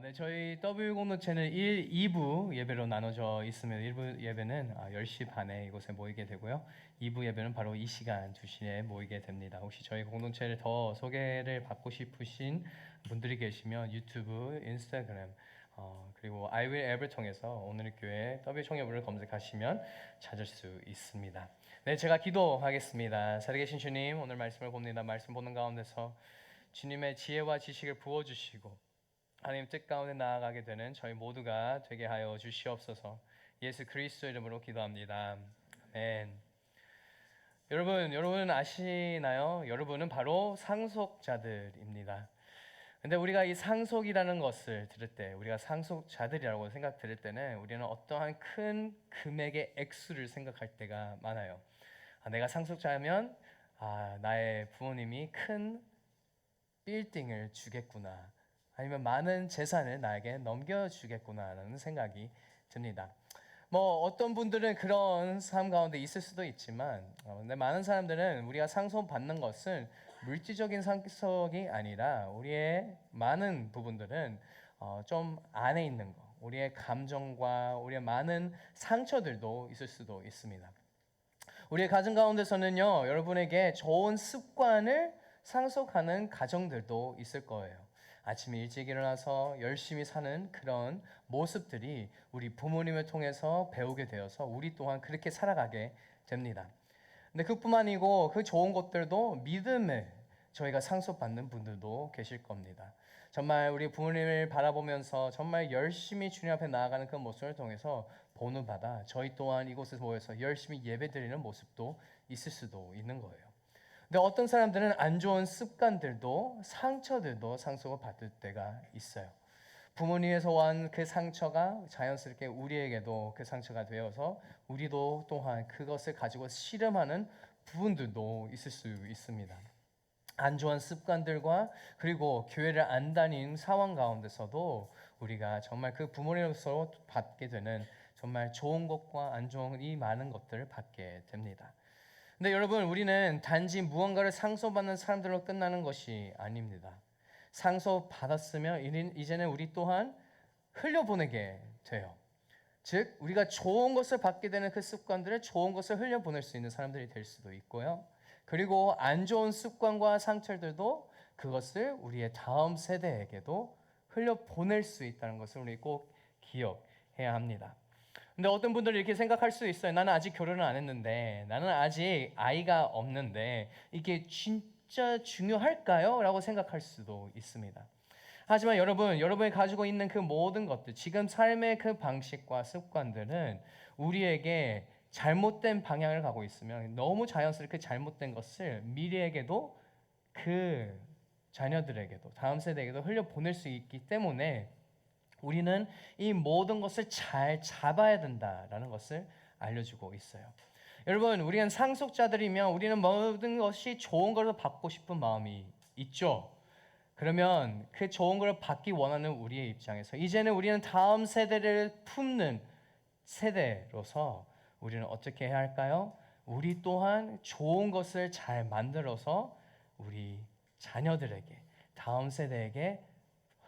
네, 저희 W 공동체는 2부 예배로 나눠져 있으며 1부 예배는 10시 반에 이곳에 모이게 되고요. 2부 예배는 바로 이 시간 2시에 모이게 됩니다. 혹시 저희 공동체를 더 소개를 받고 싶으신 분들이 계시면 유튜브, 인스타그램, 그리고 I Will Ever 통해서 오늘의 교회 W 청년부를 검색하시면 찾을 수 있습니다. 네, 제가 기도하겠습니다. 살아계신 주님, 오늘 말씀을 봅니다. 말씀 보는 가운데서 주님의 지혜와 지식을 부어주시고 하나님 뜻 가운데 나아가게 되는 저희 모두가 되게 하여 주시옵소서. 예수 그리스도 이름으로 기도합니다. 아멘. 여러분 아시나요? 여러분은 바로 상속자들입니다. 근데 우리가 이 상속이라는 것을 들을 때, 우리가 상속자들이라고 생각 들을 때는 우리는 어떠한 큰 금액의 액수를 생각할 때가 많아요. 내가 상속자면 나의 부모님이 큰 빌딩을 주겠구나. 아니면 많은 재산을 나에게 넘겨주겠구나라는 생각이 듭니다. 어떤 분들은 그런 삶 가운데 있을 수도 있지만, 근데 많은 사람들은 우리가 상속받는 것은 물질적인 상속이 아니라 우리의 많은 부분들은 좀 안에 있는 거, 우리의 감정과 우리의 많은 상처들도 있을 수도 있습니다. 우리의 가정 가운데서는요, 여러분에게 좋은 습관을 상속하는 가정들도 있을 거예요. 아침에 일찍 일어나서 열심히 사는 그런 모습들이 우리 부모님을 통해서 배우게 되어서 우리 또한 그렇게 살아가게 됩니다. 근데 그뿐만 아니고 그 좋은 것들도 믿음을 저희가 상속받는 분들도 계실 겁니다. 정말 우리 부모님을 바라보면서 정말 열심히 주님 앞에 나아가는 그 모습을 통해서 본을 받아 저희 또한 이곳에 모여서 열심히 예배드리는 모습도 있을 수도 있는 거예요. 근데 어떤 사람들은 안 좋은 습관들도 상처들도 상속을 받을 때가 있어요. 부모님에서 온 그 상처가 자연스럽게 우리에게도 그 상처가 되어서 우리도 또한 그것을 가지고 씨름하는 부분들도 있을 수 있습니다. 안 좋은 습관들과 그리고 교회를 안 다닌 상황 가운데서도 우리가 정말 그 부모님으로서 받게 되는 정말 좋은 것과 안 좋은 이 많은 것들을 받게 됩니다. 근데 여러분, 우리는 단지 무언가를 상속받는 사람들로 끝나는 것이 아닙니다. 상속받았으면 이제는 우리 또한 흘려보내게 돼요. 즉, 우리가 좋은 것을 받게 되는 그 습관들을 좋은 것을 흘려보낼 수 있는 사람들이 될 수도 있고요. 그리고 안 좋은 습관과 상처들도 그것을 우리의 다음 세대에게도 흘려보낼 수 있다는 것을 우리 꼭 기억해야 합니다. 근데 어떤 분들은 이렇게 생각할 수 있어요. 나는 아직 결혼을 안 했는데, 나는 아직 아이가 없는데, 이게 진짜 중요할까요? 라고 생각할 수도 있습니다. 하지만 여러분이 가지고 있는 그 모든 것들, 지금 삶의 그 방식과 습관들은 우리에게 잘못된 방향을 가고 있으면 너무 자연스럽게 잘못된 것을 미래에게도 그 자녀들에게도 다음 세대에게도 흘려보낼 수 있기 때문에 우리는 이 모든 것을 잘 잡아야 된다라는 것을 알려주고 있어요. 여러분, 우리는 상속자들이면 우리는 모든 것이 좋은 것을 받고 싶은 마음이 있죠. 그러면 그 좋은 걸 받기 원하는 우리의 입장에서 이제는 우리는 다음 세대를 품는 세대로서 우리는 어떻게 해야 할까요? 우리 또한 좋은 것을 잘 만들어서 우리 자녀들에게, 다음 세대에게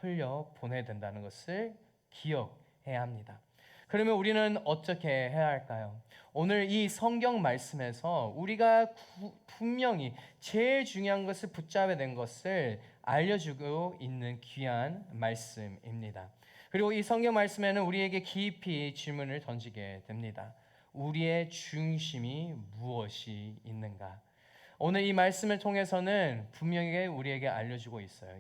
흘려 보내야 된다는 것을 기억해야 합니다. 그러면 우리는 어떻게 해야 할까요? 오늘 이 성경 말씀에서 우리가 분명히 제일 중요한 것을 붙잡아야 된 것을 알려주고 있는 귀한 말씀입니다. 그리고 이 성경 말씀에는 우리에게 깊이 질문을 던지게 됩니다. 우리의 중심이 무엇이 있는가? 오늘 이 말씀을 통해서는 분명히 우리에게 알려주고 있어요.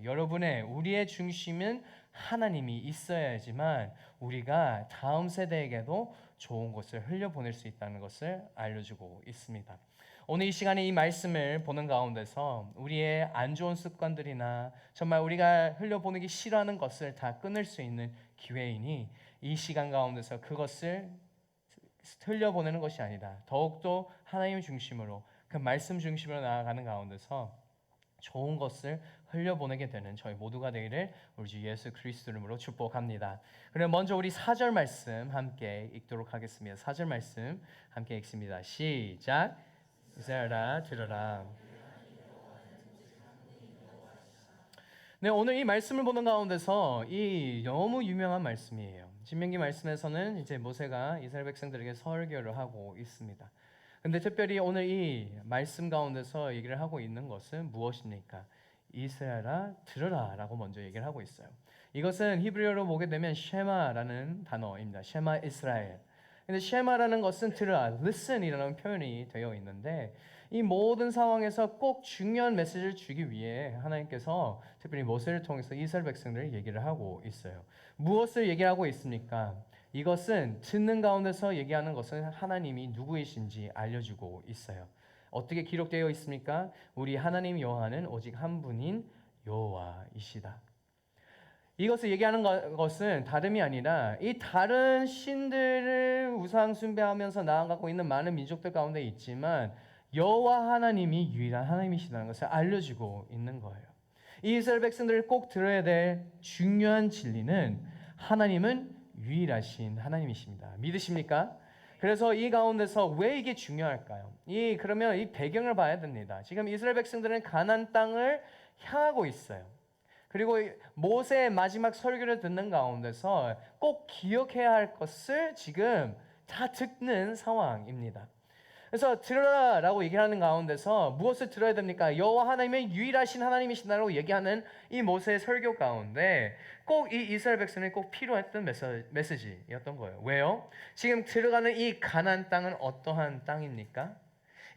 우리의 중심은 하나님이 있어야지만 우리가 다음 세대에게도 좋은 것을 흘려보낼 수 있다는 것을 알려주고 있습니다. 오늘 이 시간에 이 말씀을 보는 가운데서 우리의 안 좋은 습관들이나 정말 우리가 흘려보내기 싫어하는 것을 다 끊을 수 있는 기회이니 이 시간 가운데서 그것을 흘려보내는 것이 아니다. 더욱더 하나님 중심으로 그 말씀 중심으로 나아가는 가운데서 좋은 것을 흘려보내게 되는 저희 모두가 되기를 우리 주 예수 그리스도 이름으로 축복합니다. 그럼 먼저 우리 4절 말씀 함께 읽도록 하겠습니다. 4절 말씀 함께 읽습니다. 시작. 이스라엘아 들으라. 네, 오늘 이 말씀을 보는 가운데서 이 너무 유명한 말씀이에요. 신명기 말씀에서는 이제 모세가 이스라엘 백성들에게 설교를 하고 있습니다. 근데 특별히 오늘 이 말씀 가운데서 얘기를 하고 있는 것은 무엇입니까? 이스라엘아 들으라라고 먼저 얘기를 하고 있어요. 이것은 히브리어로 보게 되면 쉐마라는 단어입니다. 쉐마 이스라엘. 근데 쉐마라는 것은 들으라, listen이라는 표현이 되어 있는데 이 모든 상황에서 꼭 중요한 메시지를 주기 위해 하나님께서 특별히 모세를 통해서 이스라엘 백성들을 얘기를 하고 있어요. 무엇을 얘기하고 있습니까? 이것은 듣는 가운데서 얘기하는 것은 하나님이 누구이신지 알려주고 있어요. 어떻게 기록되어 있습니까? 우리 하나님 여호와는 오직 한 분인 여호와이시다. 이것을 얘기하는 것은 다름이 아니라 이 다른 신들을 우상 숭배하면서 나아가고 있는 많은 민족들 가운데 있지만 여호와 하나님이 유일한 하나님이시다는 것을 알려주고 있는 거예요. 이 이스라엘 백성들을 꼭 들어야 될 중요한 진리는 하나님은 유일하신 하나님이십니다. 믿으십니까? 그래서 이 가운데서 왜 이게 중요할까요? 그러면 이 배경을 봐야 됩니다. 지금 이스라엘 백성들은 가나안 땅을 향하고 있어요. 그리고 모세의 마지막 설교를 듣는 가운데서 꼭 기억해야 할 것을 지금 다 듣는 상황입니다. 그래서 들으라라고 얘기를 하는 가운데서 무엇을 들어야 됩니까? 여호와 하나님의 유일하신 하나님이시다라고 얘기하는 이 모세의 설교 가운데 꼭 이 이스라엘 백성이 꼭 필요했던 메시지였던 거예요. 왜요? 지금 들어가는 이 가나안 땅은 어떠한 땅입니까?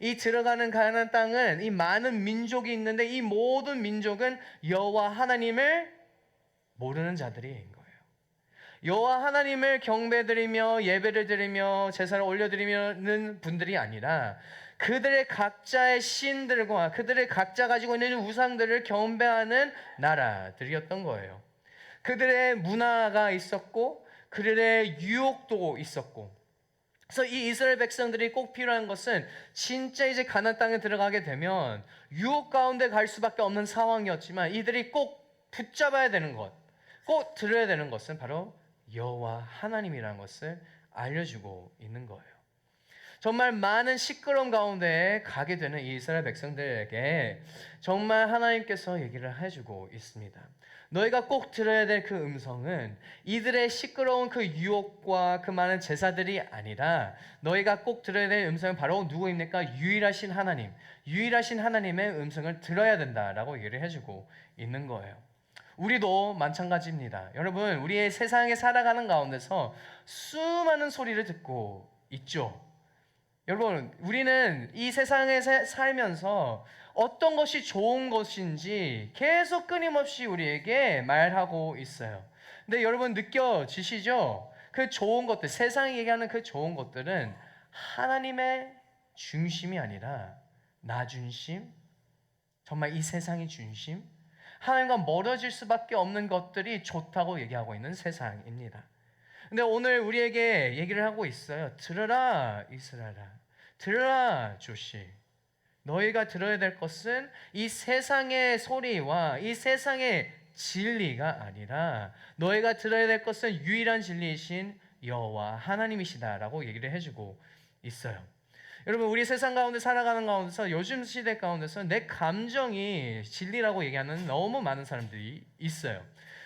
이 들어가는 가나안 땅은 이 많은 민족이 있는데 이 모든 민족은 여호와 하나님을 모르는 자들인 거예요. 여호와 하나님을 경배드리며 예배를 드리며 제사를 올려드리는 분들이 아니라 그들의 각자의 신들과 그들의 각자 가지고 있는 우상들을 경배하는 나라들이었던 거예요. 그들의 문화가 있었고 그들의 유혹도 있었고, 그래서 이 이스라엘 백성들이 꼭 필요한 것은 진짜 이제 가나안 땅에 들어가게 되면 유혹 가운데 갈 수밖에 없는 상황이었지만 이들이 꼭 붙잡아야 되는 것, 꼭 들어야 되는 것은 바로 여호와 하나님이라는 것을 알려주고 있는 거예요. 정말 많은 시끄러움 가운데 가게 되는 이 이스라엘 백성들에게 정말 하나님께서 얘기를 해주고 있습니다. 너희가 꼭 들어야 될 그 음성은 이들의 시끄러운 그 유혹과 그 많은 제사들이 아니라 너희가 꼭 들어야 될 음성은 바로 누구입니까? 유일하신 하나님, 유일하신 하나님의 음성을 들어야 된다라고 얘기를 해주고 있는 거예요. 우리도 마찬가지입니다. 여러분, 우리의 세상에 살아가는 가운데서 수많은 소리를 듣고 있죠. 여러분, 우리는 이 세상에 살면서 어떤 것이 좋은 것인지 계속 끊임없이 우리에게 말하고 있어요. 근데 여러분 느껴지시죠? 그 좋은 것들, 세상이 얘기하는 그 좋은 것들은 하나님의 중심이 아니라 나 중심, 정말 이 세상의 중심, 하나님과 멀어질 수밖에 없는 것들이 좋다고 얘기하고 있는 세상입니다. 근데 오늘 우리에게 얘기를 하고 있어요. 들으라 이스라엘아, 들으라 조시. 너희가 들어야 될 것은 이 세상의 소리와 이 세상의 진리가 아니라 너희가 들어야 될 것은 유일한 진리이신 여호와 하나님이시다라고 얘기를 해주고 있어요. 여러분, 우리 세상 가운데 살아가는 가운데서 요즘 시대 가운데서 내 감정이 진리라고 얘기하는 너무 많은 사람들이 있어요.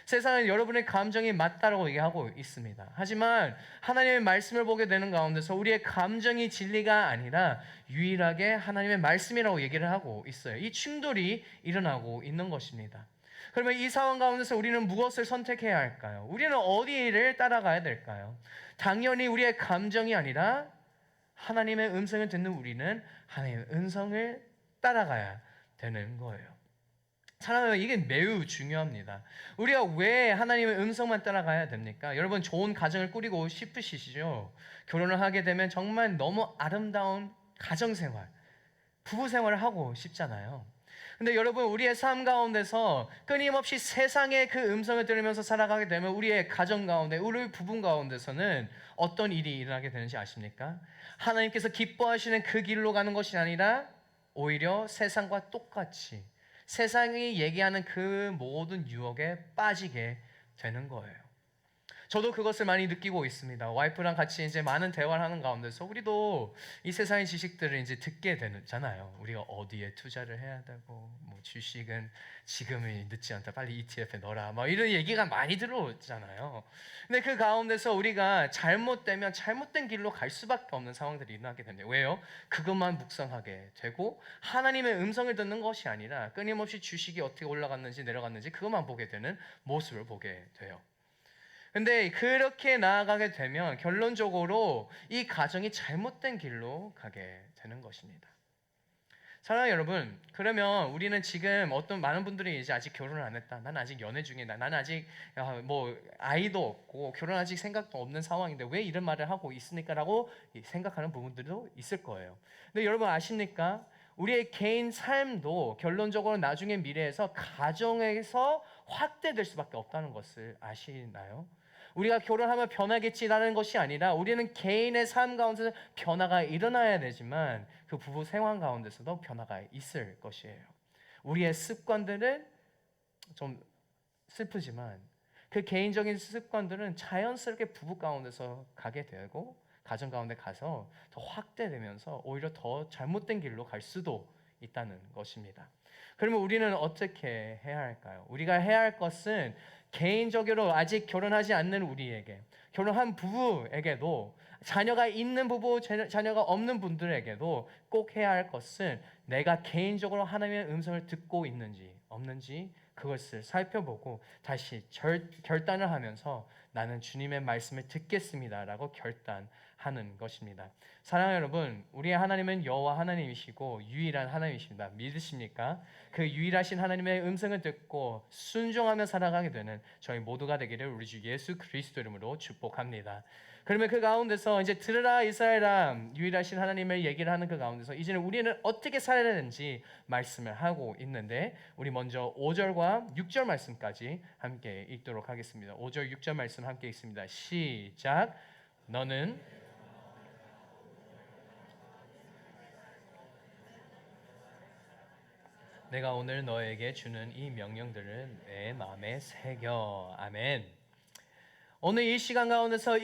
세상은 여러분의 감정이 맞다라고 얘기하고 있습니다. 하지만 하나님의 말씀을 보게 되는 가운데서 우리의 감정이 진리가 아니라 유일하게 하나님의 말씀이라고 얘기를 하고 있어요. 이 충돌이 일어나고 있는 것입니다. 그러면 이 상황 가운데서 우리는 무엇을 선택해야 할까요? 우리는 어디를 따라가야 될까요? 당연히 우리의 감정이 아니라 하나님의 음성을 듣는 우리는 하나님의 음성을 따라가야 되는 거예요. 사랑하는, 이게 매우 중요합니다. 우리가 왜 하나님의 음성만 따라가야 됩니까? 여러분, 좋은 가정을 꾸리고 싶으시죠? 결혼을 하게 되면 정말 너무 아름다운 가정생활, 부부생활을 하고 싶잖아요. 근데 여러분, 우리의 삶 가운데서 끊임없이 세상의 그 음성을 들으면서 살아가게 되면 우리의 가정 가운데, 우리 부부 가운데서는 어떤 일이 일어나게 되는지 아십니까? 하나님께서 기뻐하시는 그 길로 가는 것이 아니라 오히려 세상과 똑같이 세상이 얘기하는 그 모든 유혹에 빠지게 되는 거예요. 저도 그것을 많이 느끼고 있습니다. 와이프랑 같이 이제 많은 대화를 하는 가운데서 우리도 이 세상의 지식들을 이제 듣게 되잖아요. 우리가 어디에 투자를 해야 되고, 뭐 주식은 지금이 늦지 않다, 빨리 ETF에 넣어라, 뭐 이런 얘기가 많이 들어오잖아요. 근데 그 가운데서 우리가 잘못되면 잘못된 길로 갈 수밖에 없는 상황들이 일어나게 됩니다. 왜요? 그것만 묵상하게 되고 하나님의 음성을 듣는 것이 아니라 끊임없이 주식이 어떻게 올라갔는지 내려갔는지 그것만 보게 되는 모습을 보게 돼요. 근데 그렇게 나아가게 되면 결론적으로 이 가정이 잘못된 길로 가게 되는 것입니다. 사랑하는 여러분, 그러면 우리는 지금 어떤 많은 분들이 이제 아직 결혼을 안 했다. 나는 아직 연애 중이다. 나는 아직 뭐 아이도 없고 결혼 아직 생각도 없는 상황인데 왜 이런 말을 하고 있습니까라고 생각하는 부분들도 있을 거예요. 근데 여러분 아십니까? 우리의 개인 삶도 결론적으로 나중에 미래에서 가정에서 확대될 수밖에 없다는 것을 아시나요? 우리가 결혼하면 변하겠지라는 것이 아니라 우리는 개인의 삶 가운데서 변화가 일어나야 되지만 그 부부 생활 가운데서도 변화가 있을 것이에요. 우리의 습관들은 좀 슬프지만 그 개인적인 습관들은 자연스럽게 부부 가운데서 가게 되고 가정 가운데 가서 더 확대되면서 오히려 더 잘못된 길로 갈 수도 있다는 것입니다. 그러면 우리는 어떻게 해야 할까요? 우리가 해야 할 것은 개인적으로 아직 결혼하지 않는 우리에게, 결혼한 부부에게도, 자녀가 있는 부부, 자녀가 없는 분들에게도 꼭 해야 할 것은 내가 개인적으로 하나님의 음성을 듣고 있는지 없는지 그것을 살펴보고 다시 결단을 하면서 나는 주님의 말씀을 듣겠습니다라고 결단하는 것입니다. 사랑하는 여러분, 우리의 하나님은 여호와 하나님이시고 유일한 하나님이십니다. 믿으십니까? 그 유일하신 하나님의 음성을 듣고 순종하며 살아가게 되는 저희 모두가 되기를 우리 주 예수 그리스도 이름으로 축복합니다. 그러면 그 가운데서 이제 들으라 이스라엘아, 유일하신 하나님을 얘기를 하는 그 가운데서 이제는 우리는 어떻게 살아야 되는지 말씀을 하고 있는데 우리 먼저 5절과 6절 말씀까지 함께 읽도록 하겠습니다. 5절 6절 말씀 함께 읽습니다. 시작. 너는 내가 오늘 너에게 주는 이 명령들을 내 마음에 새겨. 아멘. 오늘 이 시간 가운데서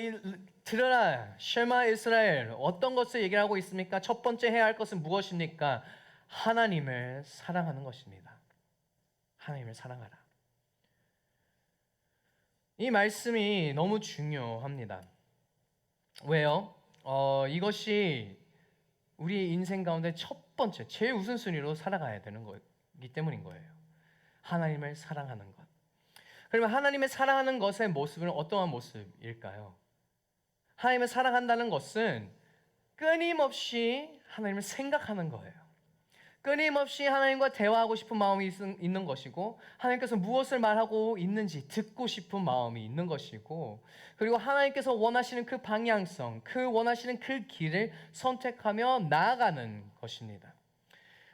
들으라 쉐마 이스라엘, 어떤 것을 얘기를 하고 있습니까? 첫 번째 해야 할 것은 무엇입니까? 하나님을 사랑하는 것입니다. 하나님을 사랑하라. 이 말씀이 너무 중요합니다. 왜요? 이것이 우리 인생 가운데 첫 번째 제일 우선순위로 살아가야 되는 거기 때문인 거예요. 하나님을 사랑하는 것. 그러면 하나님을 사랑하는 것의 모습은 어떠한 모습일까요? 하나님을 사랑한다는 것은 끊임없이 하나님을 생각하는 거예요. 끊임없이 하나님과 대화하고 싶은 마음이 있는 것이고 하나님께서 무엇을 말하고 있는지 듣고 싶은 마음이 있는 것이고 그리고 하나님께서 원하시는 그 방향성, 그 원하시는 그 길을 선택하며 나아가는 것입니다.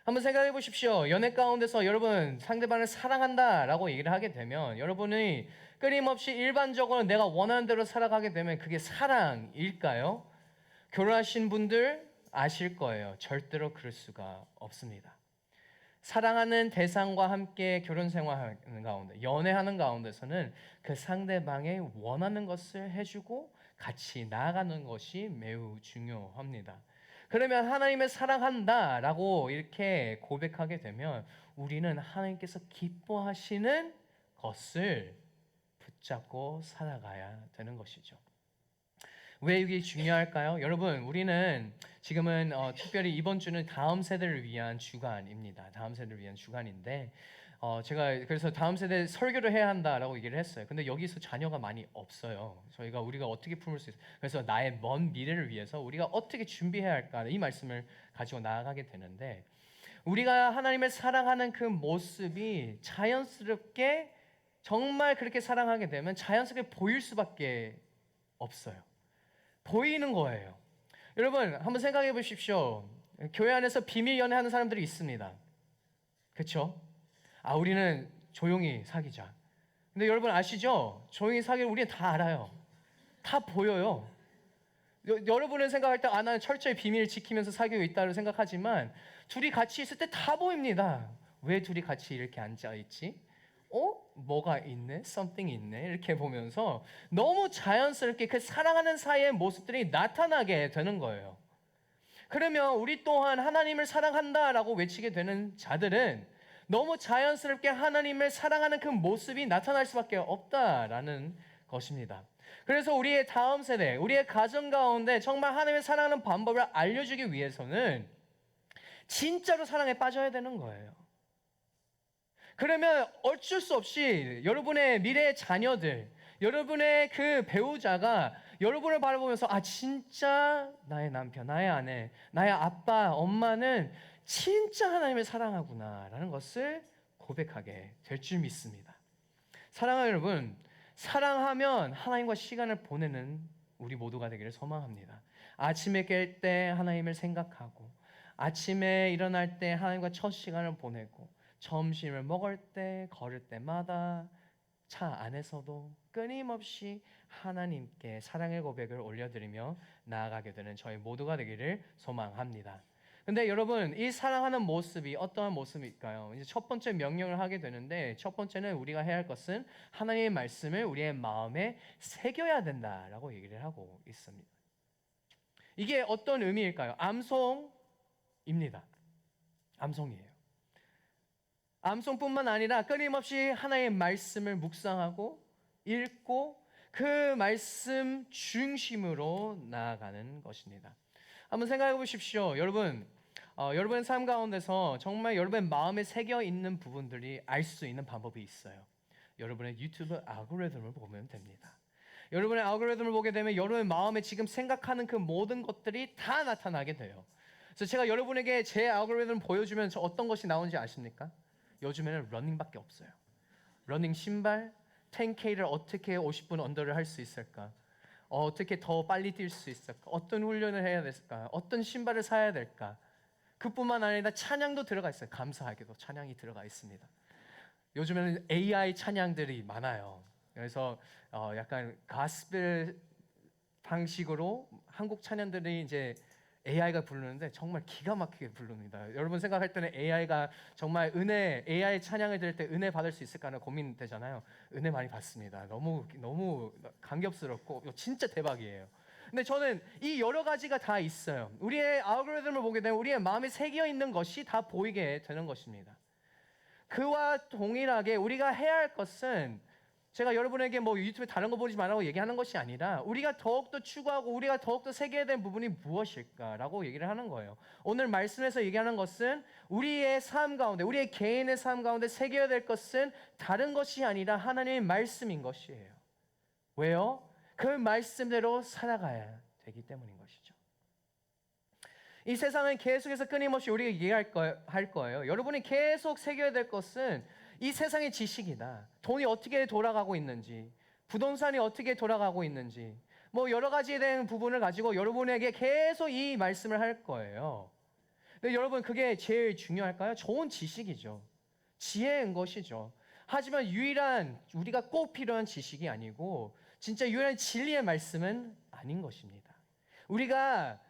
한번 생각해 보십시오. 연애 가운데서 여러분 상대방을 사랑한다라고 얘기를 하게 되면 여러분이 끊임없이 일반적으로 내가 원하는 대로 살아가게 되면 그게 사랑일까요? 결혼하신 분들 아실 거예요. 절대로 그럴 수가 없습니다. 사랑하는 대상과 함께 결혼 생활하는 가운데, 연애하는 가운데서는 그 상대방의 원하는 것을 해주고 같이 나아가는 것이 매우 중요합니다. 그러면 하나님을 사랑한다라고 이렇게 고백하게 되면 우리는 하나님께서 기뻐하시는 것을 붙잡고 살아가야 되는 것이죠. 왜 이게 중요할까요? 여러분, 우리는 지금은 특별히 이번 주는 다음 세대를 위한 주간입니다. 다음 세대를 위한 주간인데 제가 그래서 다음 세대 설교를 해야 한다라고 얘기를 했어요. 근데 여기서 자녀가 많이 없어요. 우리가 어떻게 품을 수 있어요? 그래서 나의 먼 미래를 위해서 우리가 어떻게 준비해야 할까? 이 말씀을 가지고 나아가게 되는데 우리가 하나님을 사랑하는 그 모습이 자연스럽게 정말 그렇게 사랑하게 되면 자연스럽게 보일 수밖에 없어요. 보이는 거예요. 여러분 한번 생각해 보십시오. 교회 안에서 비밀 연애하는 사람들이 있습니다. 그렇죠? 우리는 조용히 사귀자. 근데 여러분 아시죠? 조용히 사귀는 우리는 다 알아요. 다 보여요. 여러분은 생각할 때 나는 철저히 비밀을 지키면서 사귀고 있다고 생각하지만 둘이 같이 있을 때 다 보입니다. 왜 둘이 같이 이렇게 앉아 있지? 뭐가 있네? something 있네? 이렇게 보면서 너무 자연스럽게 그 사랑하는 사이의 모습들이 나타나게 되는 거예요. 그러면 우리 또한 하나님을 사랑한다라고 외치게 되는 자들은 너무 자연스럽게 하나님을 사랑하는 그 모습이 나타날 수밖에 없다라는 것입니다. 그래서 우리의 다음 세대, 우리의 가정 가운데 정말 하나님을 사랑하는 방법을 알려주기 위해서는 진짜로 사랑에 빠져야 되는 거예요. 그러면 어쩔 수 없이 여러분의 미래의 자녀들, 여러분의 그 배우자가 여러분을 바라보면서 진짜 나의 남편, 나의 아내, 나의 아빠, 엄마는 진짜 하나님을 사랑하구나라는 것을 고백하게 될 줄 믿습니다. 사랑하는 여러분, 사랑하면 하나님과 시간을 보내는 우리 모두가 되기를 소망합니다. 아침에 깰 때 하나님을 생각하고, 아침에 일어날 때 하나님과 첫 시간을 보내고, 점심을 먹을 때, 걸을 때마다 차 안에서도 끊임없이 하나님께 사랑의 고백을 올려드리며 나아가게 되는 저희 모두가 되기를 소망합니다. 근데 여러분, 이 사랑하는 모습이 어떠한 모습일까요? 이제 첫 번째 명령을 하게 되는데, 첫 번째는 우리가 해야 할 것은 하나님의 말씀을 우리의 마음에 새겨야 된다라고 얘기를 하고 있습니다. 이게 어떤 의미일까요? 암송입니다. 암송이에요. 암송뿐만 아니라 끊임없이 하나님의 말씀을 묵상하고 읽고 그 말씀 중심으로 나아가는 것입니다. 한번 생각해 보십시오. 여러분의 삶 가운데서 정말 여러분의 마음에 새겨 있는 부분들이 알 수 있는 방법이 있어요. 여러분의 유튜브 알고리즘을 보면 됩니다. 여러분의 알고리즘을 보게 되면 여러분의 마음에 지금 생각하는 그 모든 것들이 다 나타나게 돼요. 그래서 제가 여러분에게 제 알고리즘을 보여주면 어떤 것이 나오는지 아십니까? 요즘에는 러닝밖에 없어요. 러닝 신발, 10K를 어떻게 50분 언더를 할 수 있을까? 어떻게 더 빨리 뛸 수 있을까? 어떤 훈련을 해야 될까? 어떤 신발을 사야 될까? 그뿐만 아니라 찬양도 들어가 있어요. 감사하게도 찬양이 들어가 있습니다. 요즘에는 AI 찬양들이 많아요. 그래서 약간 가스펠 방식으로 한국 찬양들이 이제 AI가 부르는데 정말 기가 막히게 부릅니다. 여러분 생각할 때는 AI가 정말 AI 찬양을 들을 때 은혜 받을 수 있을까 하는 고민되잖아요. 은혜 많이 받습니다. 너무 감격스럽고 진짜 대박이에요. 근데 저는 이 여러 가지가 다 있어요. 우리의 알고리즘을 보게 되면 우리의 마음에 새겨 있는 것이 다 보이게 되는 것입니다. 그와 동일하게 우리가 해야 할 것은 제가 여러분에게 유튜브에 다른 거 보지 말라고 얘기하는 것이 아니라 우리가 더욱더 추구하고 우리가 더욱더 새겨야 될 부분이 무엇일까라고 얘기를 하는 거예요. 오늘 말씀에서 얘기하는 것은 우리의 삶 가운데, 우리의 개인의 삶 가운데 새겨야 될 것은 다른 것이 아니라 하나님의 말씀인 것이에요. 왜요? 그 말씀대로 살아가야 되기 때문인 것이죠. 이 세상은 계속해서 끊임없이 우리가 얘기할 거예요. 여러분이 계속 새겨야 될 것은 이 세상의 지식이다. 돈이 어떻게 돌아가고 있는지, 부동산이 어떻게 돌아가고 있는지, 여러 가지에 대한 부분을 가지고 여러분에게 계속 이 말씀을 할 거예요. 근데 여러분 그게 제일 중요할까요? 좋은 지식이죠. 지혜인 것이죠. 하지만 우리가 꼭 필요한 지식이 아니고 진짜 유일한 진리의 말씀은 아닌 것입니다. 우리가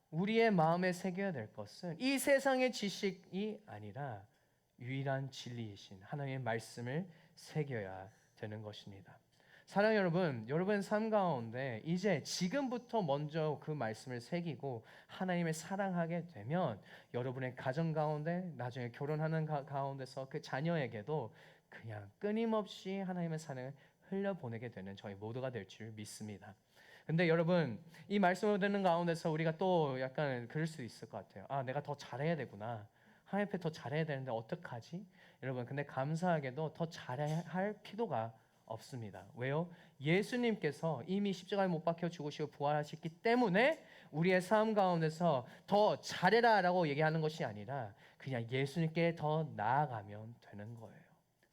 우리의 마음에 새겨야 될 것은 이 세상의 지식이 아니라 유일한 진리이신 하나님의 말씀을 새겨야 되는 것입니다. 사랑하는 여러분, 여러분의 삶 가운데 이제 지금부터 먼저 그 말씀을 새기고 하나님을 사랑하게 되면 여러분의 가정 가운데 나중에 결혼하는 가운데서 그 자녀에게도 그냥 끊임없이 하나님의 사랑을 흘려보내게 되는 저희 모두가 될 줄 믿습니다. 근데 여러분 이 말씀을 듣는 가운데서 우리가 또 약간 그럴 수 있을 것 같아요. 내가 더 잘해야 되구나. 하나님 앞에 더 잘해야 되는데 어떡하지? 여러분 근데 감사하게도 더 잘해야 할 필요가 없습니다. 왜요? 예수님께서 이미 십자가에 못 박혀 죽으시고 부활하셨기 때문에 우리의 삶 가운데서 더 잘해라라고 얘기하는 것이 아니라 그냥 예수님께 더 나아가면 되는 거예요.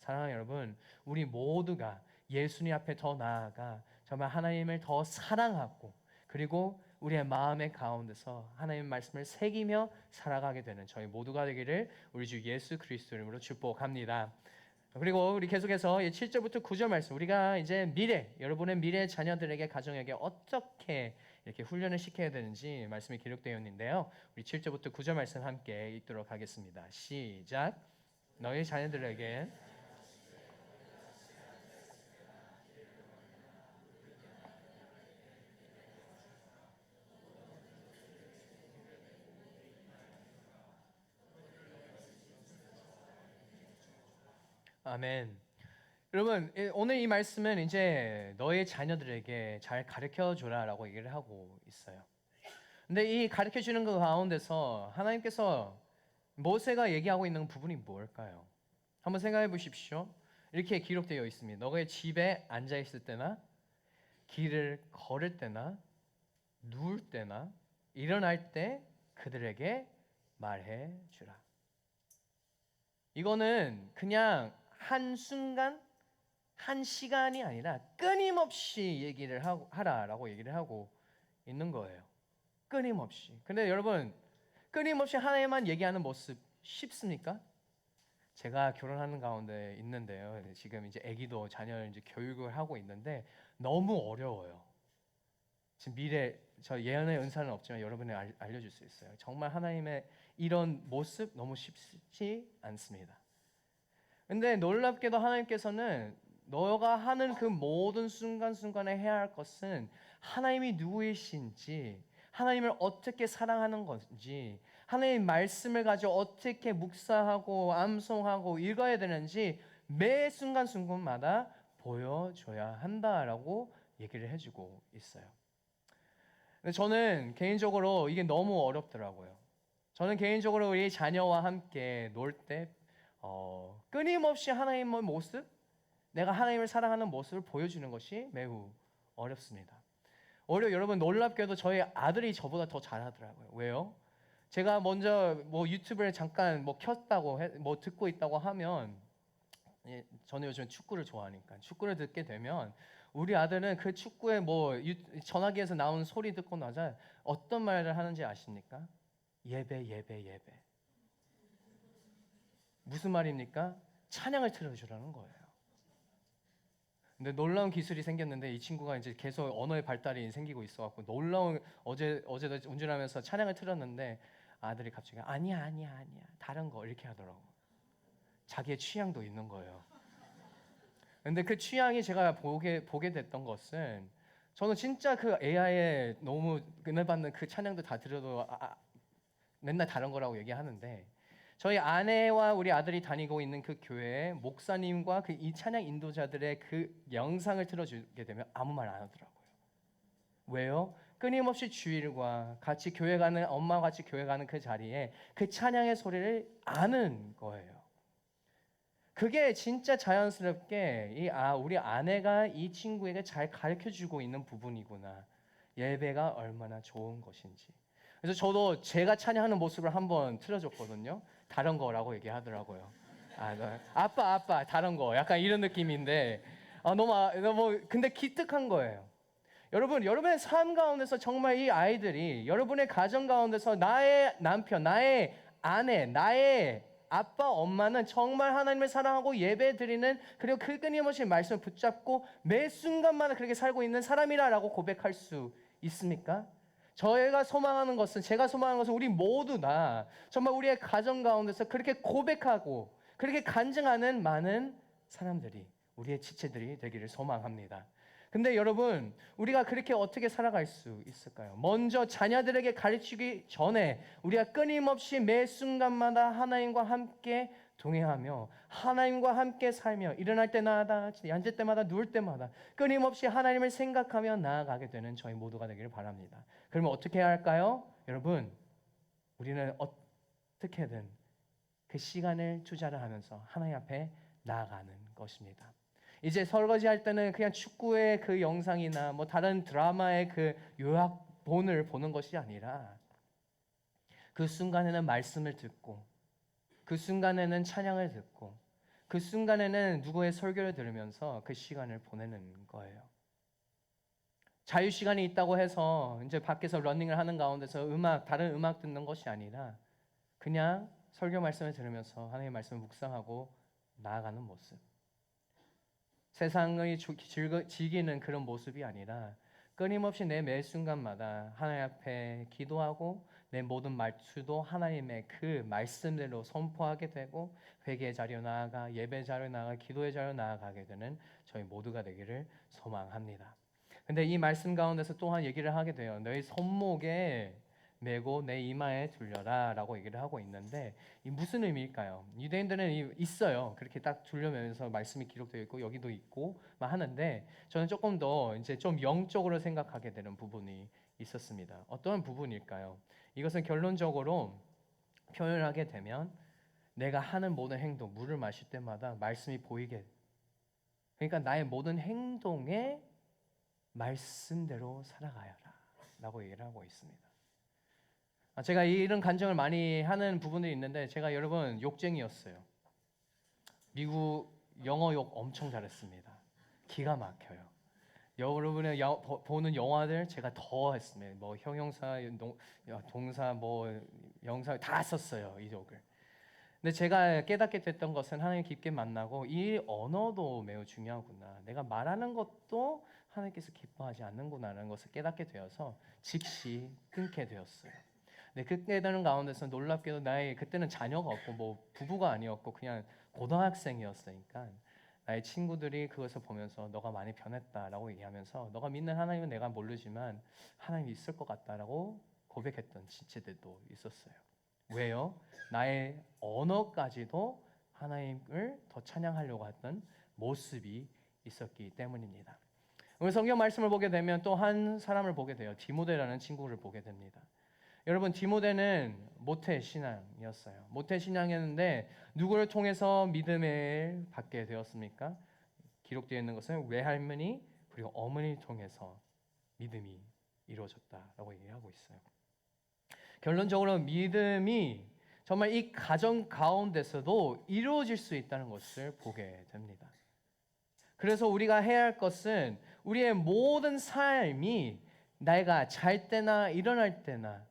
사랑하는 여러분, 우리 모두가 예수님 앞에 더 나아가 정말 하나님을 더 사랑하고 그리고 우리의 마음의 가운데서 하나님의 말씀을 새기며 살아가게 되는 저희 모두가 되기를 우리 주 예수 그리스도 이름으로 축복합니다. 그리고 우리 계속해서 7절부터 9절 말씀 우리가 이제 여러분의 미래 자녀들에게 가정에게 어떻게 이렇게 훈련을 시켜야 되는지 말씀이 기록되어 있는데요. 우리 7절부터 9절 말씀 함께 읽도록 하겠습니다. 시작. 너희 자녀들에게 아멘. 여러분, 오늘 이 말씀은 이제 너의 자녀들에게 잘 가르쳐 줘라라고 얘기를 하고 있어요. 근데 이 가르쳐 주는 그 가운데서 하나님께서 모세가 얘기하고 있는 부분이 뭘까요? 한번 생각해 보십시오. 이렇게 기록되어 있습니다. 너의 집에 앉아 있을 때나 길을 걸을 때나 누울 때나 일어날 때 그들에게 말해 주라. 이거는 그냥 한 순간 한 시간이 아니라 끊임없이 얘기를 하라라고 얘기를 하고 있는 거예요. 끊임없이. 근데 여러분, 끊임없이 하나님만 얘기하는 모습 쉽습니까? 제가 결혼하는 가운데 있는데요. 지금 이제 아기도 자녀를 이제 교육을 하고 있는데 너무 어려워요. 지금 미래 저 예언의 은사는 없지만 여러분이 알려줄 수 있어요. 정말 하나님의 이런 모습 너무 쉽지 않습니다. 근데 놀랍게도 하나님께서는 너가 하는 그 모든 순간순간에 해야 할 것은 하나님이 누구이신지, 하나님을 어떻게 사랑하는 건지, 하나님의 말씀을 가지고 어떻게 묵상하고 암송하고 읽어야 되는지 매 순간순간마다 보여줘야 한다라고 얘기를 해주고 있어요. 근데 저는 개인적으로 이게 너무 어렵더라고요. 저는 개인적으로 우리 자녀와 함께 놀 때 끊임없이 하나님의 모습, 내가 하나님을 사랑하는 모습을 보여주는 것이 매우 어렵습니다. 오히려 여러분 놀랍게도 저희 아들이 저보다 더 잘하더라고요. 왜요? 제가 먼저 뭐 유튜브를 잠깐 뭐 켰다고 뭐 듣고 있다고 하면 저는 요즘 축구를 좋아하니까 축구를 듣게 되면 우리 아들은 그 축구에 뭐 전화기에서 나온 소리 듣고 나자 어떤 말을 하는지 아십니까? 예배 예배 예배. 무슨 말입니까? 찬양을 틀어주라는 거예요. 근데 놀라운 기술이 생겼는데 이 친구가 이제 계속 언어의 발달이 생기고 있어갖고 놀라운 어제도 운전하면서 찬양을 틀었는데 아들이 갑자기 아니야 다른 거 이렇게 하더라고. 자기의 취향도 있는 거예요. 근데 그 취향이 제가 보게 됐던 것은 저는 진짜 그 AI에 너무 은혜 받는 그 찬양도 다 들어도 맨날 다른 거라고 얘기하는데 저희 아내와 우리 아들이 다니고 있는 그 교회에 목사님과 그 이 찬양 인도자들의 그 영상을 틀어주게 되면 아무 말 안 하더라고요. 왜요? 끊임없이 주일과 같이 교회 가는 엄마와 같이 교회 가는 그 자리에 그 찬양의 소리를 아는 거예요. 그게 진짜 자연스럽게 우리 아내가 이 친구에게 잘 가르쳐 주고 있는 부분이구나. 예배가 얼마나 좋은 것인지. 그래서 저도 제가 찬양하는 모습을 한번 틀어줬거든요. 다른 거라고 얘기하더라고요. 아빠 다른 거 약간 이런 느낌인데 너무 근데 기특한 거예요. 여러분의 삶 가운데서 정말 이 아이들이 여러분의 가정 가운데서 나의 남편, 나의 아내, 나의 아빠, 엄마는 정말 하나님을 사랑하고 예배 드리는 그리고 그 끊임없이 말씀을 붙잡고 매 순간마다 그렇게 살고 있는 사람이라고 고백할 수 있습니까? 제가 소망하는 것은 우리 모두 다 정말 우리의 가정 가운데서 그렇게 고백하고 그렇게 간증하는 많은 사람들이 우리의 지체들이 되기를 소망합니다. 근데 여러분, 우리가 그렇게 어떻게 살아갈 수 있을까요? 먼저 자녀들에게 가르치기 전에 우리가 끊임없이 매 순간마다 하나님과 함께 동행하며 하나님과 함께 살며 일어날 때마다 앉을 때마다 누울 때마다 끊임없이 하나님을 생각하며 나아가게 되는 저희 모두가 되기를 바랍니다. 그러면 어떻게 해야 할까요? 여러분, 우리는 어떻게든 그 시간을 투자를 하면서 하나님 앞에 나아가는 것입니다. 이제 설거지할 때는 그냥 축구의 그 영상이나 뭐 다른 드라마의 그 요약본을 보는 것이 아니라 그 순간에는 말씀을 듣고 그 순간에는 찬양을 듣고 그 순간에는 누구의 설교를 들으면서 그 시간을 보내는 거예요. 자유 시간이 있다고 해서 이제 밖에서 러닝을 하는 가운데서 다른 음악 듣는 것이 아니라 그냥 설교 말씀을 들으면서 하나님의 말씀을 묵상하고 나아가는 모습. 세상의 즐기는 그런 모습이 아니라 끊임없이 내 매 순간마다 하나님 앞에 기도하고 내 모든 말투도 하나님의 그 말씀대로 선포하게 되고 회개의 자리로 나아가 예배 자리로 나아가 기도의 자리로 나아가게 되는 저희 모두가 되기를 소망합니다. 근데 이 말씀 가운데서 또한 얘기를 하게 돼요. 너희 손목에 메고 내 이마에 둘려라 라고 얘기를 하고 있는데, 이 무슨 의미일까요? 유대인들은 있어요. 그렇게 딱 둘려면서 말씀이 기록되어 있고 여기도 있고 막 하는데, 저는 조금 더 이제 좀 영적으로 생각하게 되는 부분이 있었습니다. 어떤 부분일까요? 이것은 결론적으로 표현하게 되면 내가 하는 모든 행동, 물을 마실 때마다 말씀이 보이게, 그러니까 나의 모든 행동에 말씀대로 살아가야라 라고 얘기를 하고 있습니다. 제가 이런 간증을 많이 하는 부분들이 있는데, 제가 여러분 욕쟁이였어요. 미국 영어 욕 엄청 잘했습니다. 기가 막혀요. 여러분의 보는 영화들 제가 더 했습니다. 뭐 형용사, 동사, 뭐 영사 다 썼어요, 이 욕을. 근데 제가 깨닫게 됐던 것은 하나님 깊게 만나고, 이 언어도 매우 중요하구나, 내가 말하는 것도 하나님께서 기뻐하지 않는구나라는 것을 깨닫게 되어서 즉시 끊게 되었어요. 근데 끊게 되는 가운데서 놀랍게도 나의, 그때는 자녀가 없고 뭐 부부가 아니었고 그냥 고등학생이었으니까, 나의 친구들이 그것을 보면서 너가 많이 변했다라고 얘기하면서, 너가 믿는 하나님은 내가 모르지만 하나님이 있을 것 같다라고 고백했던 지체들도 있었어요. 왜요? 나의 언어까지도 하나님을 더 찬양하려고 했던 모습이 있었기 때문입니다. 오늘 성경 말씀을 보게 되면 또 한 사람을 보게 돼요. 디모데라는 친구를 보게 됩니다. 여러분, 디모데는 모태 신앙이었어요. 모태 신앙이었는데 누구를 통해서 믿음을 받게 되었습니까? 기록되어 있는 것은 외할머니 그리고 어머니를 통해서 믿음이 이루어졌다라고 얘기하고 있어요. 결론적으로 믿음이 정말 이 가정 가운데서도 이루어질 수 있다는 것을 보게 됩니다. 그래서 우리가 해야 할 것은 우리의 모든 삶이, 내가 잘 때나 일어날 때나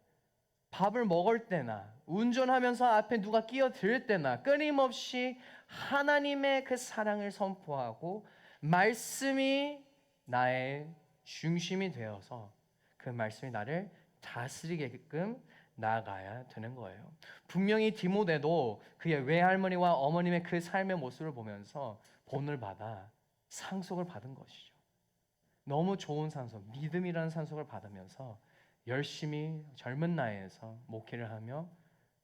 밥을 먹을 때나 운전하면서 앞에 누가 끼어들 때나 끊임없이 하나님의 그 사랑을 선포하고 말씀이 나의 중심이 되어서 그 말씀이 나를 다스리게끔 나아가야 되는 거예요. 분명히 디모데도 그의 외할머니와 어머님의 그 삶의 모습을 보면서 본을 받아 상속을 받은 것이죠. 너무 좋은 상속, 믿음이라는 상속을 받으면서 열심히 젊은 나이에서 목회를 하며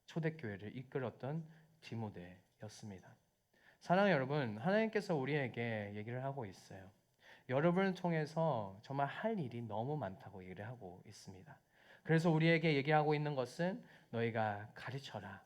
초대교회를 이끌었던 디모데였습니다. 사랑하는 여러분, 하나님께서 우리에게 얘기를 하고 있어요. 여러분을 통해서 정말 할 일이 너무 많다고 얘기를 하고 있습니다. 그래서 우리에게 얘기하고 있는 것은 너희가 가르쳐라.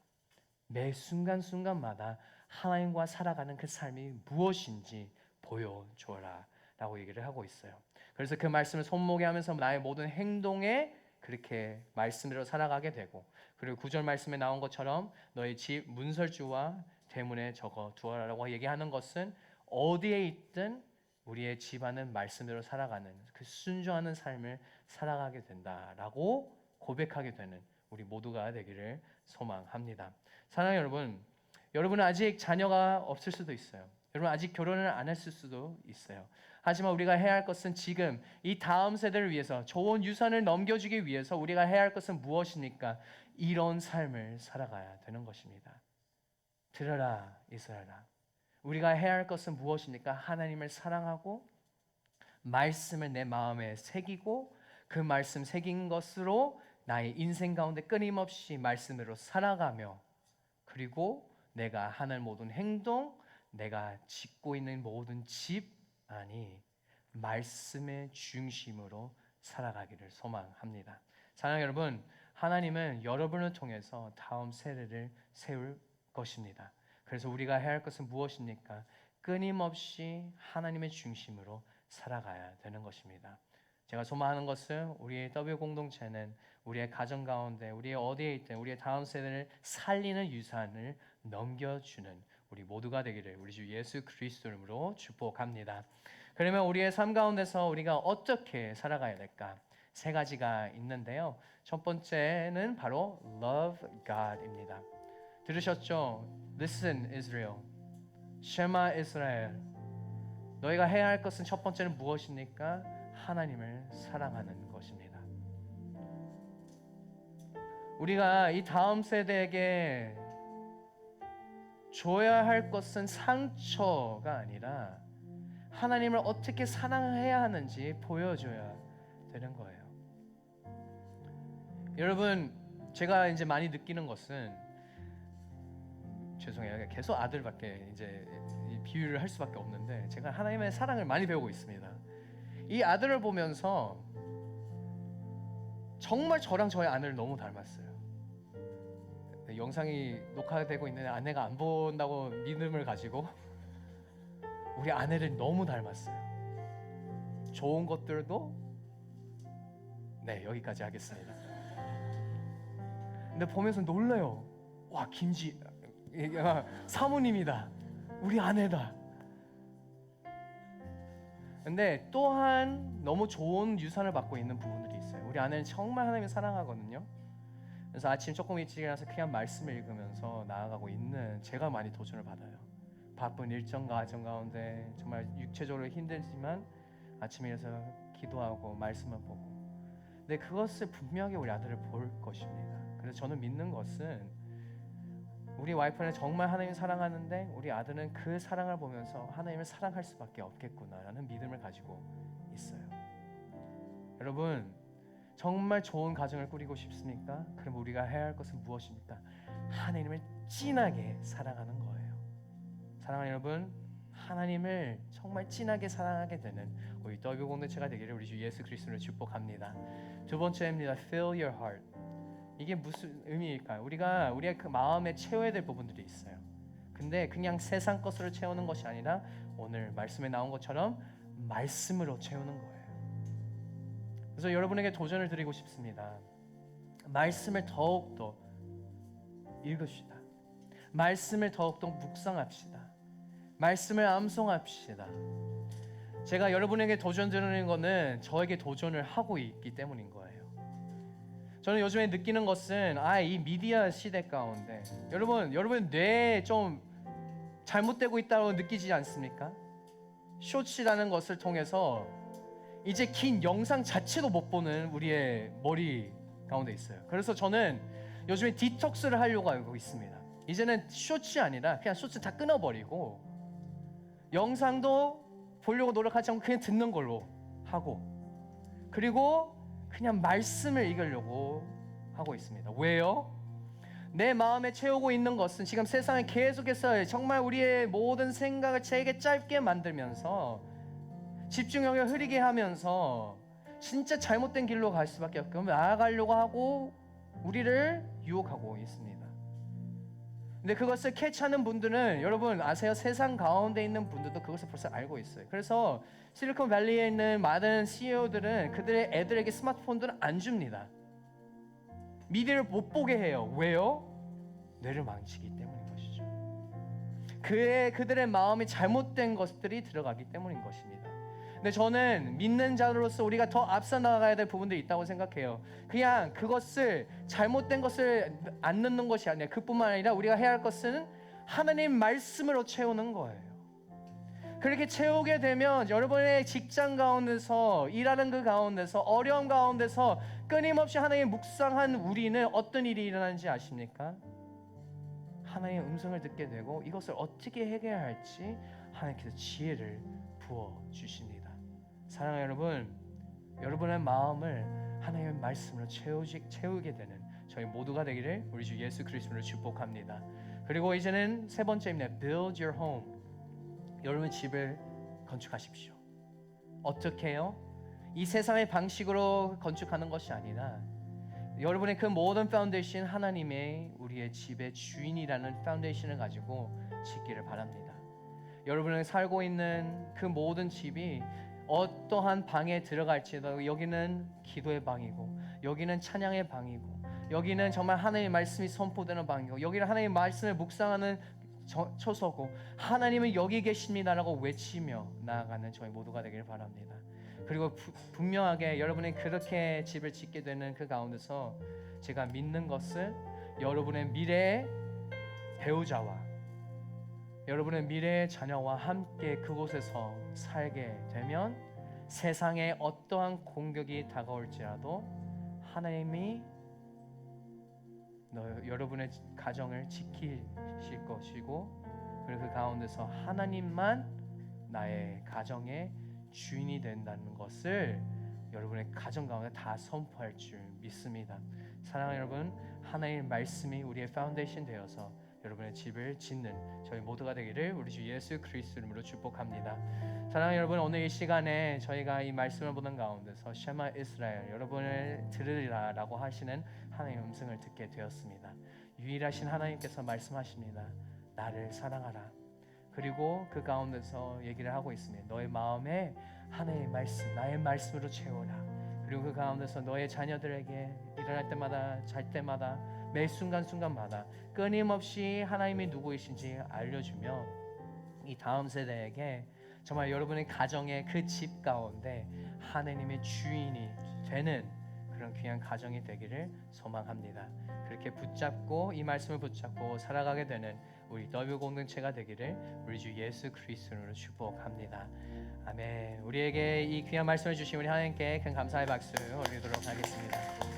매 순간순간마다 하나님과 살아가는 그 삶이 무엇인지 보여줘라 라고 얘기를 하고 있어요. 그래서 그 말씀을 손목에 하면서 나의 모든 행동에 그렇게 말씀대로 살아가게 되고, 그리고 9절 말씀에 나온 것처럼 너희 집 문설주와 대문에 적어 두어라라고 얘기하는 것은 어디에 있든 우리의 집안은 말씀대로 살아가는 그 순종하는 삶을 살아가게 된다라고 고백하게 되는 우리 모두가 되기를 소망합니다. 사랑하는 여러분, 여러분은 아직 자녀가 없을 수도 있어요. 여러분 아직 결혼을 안 했을 수도 있어요. 하지만 우리가 해야 할 것은 지금 이 다음 세대를 위해서 좋은 유산을 넘겨주기 위해서 우리가 해야 할 것은 무엇입니까? 이런 삶을 살아가야 되는 것입니다. 들어라 이스라엘아, 우리가 해야 할 것은 무엇입니까? 하나님을 사랑하고 말씀을 내 마음에 새기고 그 말씀 새긴 것으로 나의 인생 가운데 끊임없이 말씀으로 살아가며, 그리고 내가 하는 모든 행동, 내가 짓고 있는 모든 집안이 말씀의 중심으로 살아가기를 소망합니다. 사랑하는 여러분, 하나님은 여러분을 통해서 다음 세대를 세울 것입니다. 그래서 우리가 해야 할 것은 무엇입니까? 끊임없이 하나님의 중심으로 살아가야 되는 것입니다. 제가 소망하는 것은 우리의 W 공동체는 우리의 가정 가운데, 우리의 어디에 있든 우리의 다음 세대를 살리는 유산을 넘겨주는 우리 모두가 되기를 우리 주 예수 그리스도 이름으로 축복합니다. 그러면 우리의 삶 가운데서 우리가 어떻게 살아가야 될까? 세 가지가 있는데요. 첫 번째는 바로 love God입니다. 들으셨죠? Listen Israel, 쉐마 이스라엘. 너희가 해야 할 것은 첫 번째는 무엇입니까? 하나님을 사랑하는 것입니다. 우리가 이 다음 세대에게 줘야 할 것은 상처가 아니라 하나님을 어떻게 사랑해야 하는지 보여줘야 되는 거예요. 여러분, 제가 이제 많이 느끼는 것은, 죄송해요, 계속 아들밖에 이제 이 비유를 할 수밖에 없는데, 제가 하나님의 사랑을 많이 배우고 있습니다. 이 아들을 보면서 정말 저랑 저의 아내를 너무 닮았어요. 영상이 녹화되고 있는데 아내가 안 본다고 믿음을 가지고 우리 아내를 너무 닮았어요. 좋은 것들도 네, 여기까지 하겠습니다. 근데 보면서 놀라요. 와, 사모님이다, 우리 아내다. 근데 또한 너무 좋은 유산을 받고 있는 부분들이 있어요. 우리 아내는 정말 하나님을 사랑하거든요. 그래서 아침 조금 일찍 일어나서 그냥 말씀을 읽으면서 나아가고 있는 제가 많이 도전을 받아요. 바쁜 일정 가정 가운데 정말 육체적으로 힘들지만 아침에 일어나서 기도하고 말씀을 보고, 근데 그것을 분명하게 우리 아들을 볼 것입니다. 그래서 저는 믿는 것은 우리 와이프는 정말 하나님을 사랑하는데 우리 아들은 그 사랑을 보면서 하나님을 사랑할 수밖에 없겠구나라는 믿음을 가지고 있어요. 여러분, 정말 좋은 가정을 꾸리고 싶습니까? 그럼 우리가 해야 할 것은 무엇입니까? 하나님을 진하게 사랑하는 거예요. 사랑하는 여러분, 하나님을 정말 진하게 사랑하게 되는 우리 더비 공동체가 되기를 우리 주 예수 그리스도로 축복합니다. 두 번째입니다. Fill your heart. 이게 무슨 의미일까요? 우리가 우리의 그 마음에 채워야 될 부분들이 있어요. 근데 그냥 세상 것으로 채우는 것이 아니라 오늘 말씀에 나온 것처럼 말씀으로 채우는 거예요. 그래서 여러분에게 도전을 드리고 싶습니다. 말씀을 더욱더 읽읍시다. 말씀을 더욱더 묵상합시다. 말씀을 암송합시다. 제가 여러분에게 도전 드리는 거는 저에게 도전을 하고 있기 때문인 거예요. 저는 요즘에 느끼는 것은 이 미디어 시대 가운데 여러분 뇌에 좀 잘못되고 있다고 느끼지 않습니까? 쇼츠라는 것을 통해서 이제 긴 영상 자체도 못 보는 우리의 머리 가운데 있어요. 그래서 저는 요즘에 디톡스를 하려고 하고 있습니다. 이제는 쇼츠 아니라 그냥 쇼츠 다 끊어버리고 영상도 보려고 노력하지 않고 그냥 듣는 걸로 하고, 그리고 그냥 말씀을 읽으려고 하고 있습니다. 왜요? 내 마음에 채우고 있는 것은 지금 세상에 계속해서 정말 우리의 모든 생각을 되게 짧게 만들면서 집중력을 흐리게 하면서 진짜 잘못된 길로 갈 수밖에 없고 나아가려고 하고 우리를 유혹하고 있습니다. 근데 그것을 캐치하는 분들은 여러분 아세요? 세상 가운데 있는 분들도 그것을 벌써 알고 있어요. 그래서 실리콘밸리에 있는 많은 CEO들은 그들의 애들에게 스마트폰들은 안 줍니다. 미디어를 못 보게 해요. 왜요? 뇌를 망치기 때문인 것이죠. 그들의 마음이 잘못된 것들이 들어가기 때문인 것입니다. 근데 저는 믿는 자로서 우리가 더 앞서 나가야 될 부분들이 있다고 생각해요. 그냥 그것을 잘못된 것을 안 넣는 것이 아니라 그뿐만 아니라 우리가 해야 할 것은 하나님 말씀으로 채우는 거예요. 그렇게 채우게 되면 여러분의 직장 가운데서 일하는 그 가운데서 어려움 가운데서 끊임없이 하나님 묵상한 우리는 어떤 일이 일어나는지 아십니까? 하나님의 음성을 듣게 되고 이것을 어떻게 해결할지 하나님께서 지혜를 부어주십니다. 사랑하는 여러분, 여러분의 마음을 하나님의 말씀으로 채우게 되는 저희 모두가 되기를 우리 주 예수 그리스도로 축복합니다. 그리고 이제는 세 번째입니다. Build your home. 여러분 집을 건축하십시오. 어떻게 해요? 이 세상의 방식으로 건축하는 것이 아니라 여러분의 그 모든 파운데이션 하나님의 우리의 집의 주인이라는 파운데이션을 가지고 짓기를 바랍니다. 여러분이 살고 있는 그 모든 집이 어떠한 방에 들어갈지라도 여기는 기도의 방이고 여기는 찬양의 방이고 여기는 정말 하나님의 말씀이 선포되는 방이고 여기는 하나님의 말씀을 묵상하는 처소고 하나님은 여기 계십니다라고 외치며 나아가는 저희 모두가 되기를 바랍니다. 그리고 분명하게 여러분이 그렇게 집을 짓게 되는 그 가운데서 제가 믿는 것은 여러분의 미래의 배우자와 여러분의 미래의 자녀와 함께 그곳에서 살게 되면 세상에 어떠한 공격이 다가올지라도 하나님이 여러분의 가정을 지키실 것이고 그리고 그 가운데서 하나님만 나의 가정의 주인이 된다는 것을 여러분의 가정 가운데 다 선포할 줄 믿습니다. 사랑하는 여러분, 하나님의 말씀이 우리의 파운데이션 되어서 여러분의 집을 짓는 저희 모두가 되기를 우리 주 예수 그리스도 이름으로 축복합니다. 사랑하는 여러분, 오늘 이 시간에 저희가 이 말씀을 보는 가운데서 셰마 이스라엘, 여러분을 들으리라라고 하시는 하나님의 음성을 듣게 되었습니다. 유일하신 하나님께서 말씀하십니다. 나를 사랑하라. 그리고 그 가운데서 얘기를 하고 있습니다. 너의 마음에 하나님의 말씀, 나의 말씀으로 채워라. 그리고 그 가운데서 너의 자녀들에게 일어날 때마다, 잘 때마다, 매 순간순간마다 끊임없이 하나님이 누구이신지 알려주며 이 다음 세대에게 정말 여러분의 가정의 그 집 가운데 하나님의 주인이 되는 그런 귀한 가정이 되기를 소망합니다. 그렇게 붙잡고 이 말씀을 붙잡고 살아가게 되는 우리 더뷰 공동체가 되기를 우리 주 예수 그리스도로 축복합니다. 아멘. 우리에게 이 귀한 말씀을 주신 우리 하나님께 큰 감사의 박수 올리도록 하겠습니다.